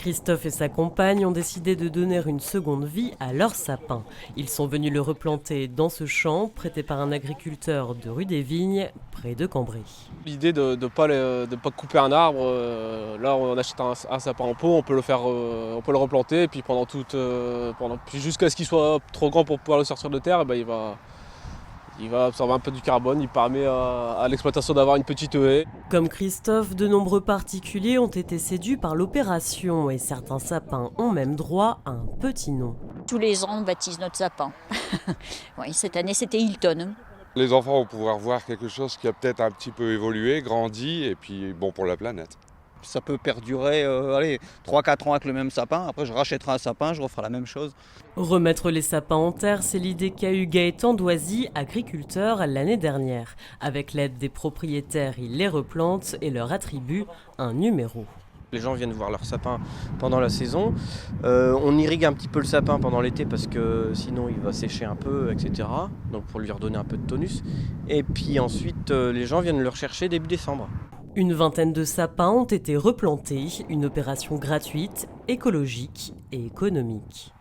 Christophe et sa compagne ont décidé de donner une seconde vie à leur sapin. Ils sont venus le replanter dans ce champ, prêté par un agriculteur de rue des Vignes, près de Cambrai. L'idée de ne pas couper un arbre, là on achète un sapin en pot, on peut le replanter et puis puis jusqu'à ce qu'il soit trop grand pour pouvoir le sortir de terre, il va absorber un peu du carbone, il permet à l'exploitation d'avoir une petite haie. Comme Christophe, de nombreux particuliers ont été séduits par l'opération et certains sapins ont même droit à un petit nom. Tous les ans, on baptise notre sapin. Oui, cette année, c'était Hilton. Les enfants vont pouvoir voir quelque chose qui a peut-être un petit peu évolué, grandi, et puis bon pour la planète. Ça peut perdurer 3-4 ans avec le même sapin. Après, je rachèterai un sapin, je referai la même chose. Remettre les sapins en terre, c'est l'idée qu'a eu Gaëtan Doisy, agriculteur, l'année dernière. Avec l'aide des propriétaires, il les replante et leur attribue un numéro. Les gens viennent voir leur sapin pendant la saison. On irrigue un petit peu le sapin pendant l'été parce que sinon il va sécher un peu, etc. Donc pour lui redonner un peu de tonus. Et puis ensuite, les gens viennent le rechercher début décembre. Une vingtaine de sapins ont été replantés, une opération gratuite, écologique et économique.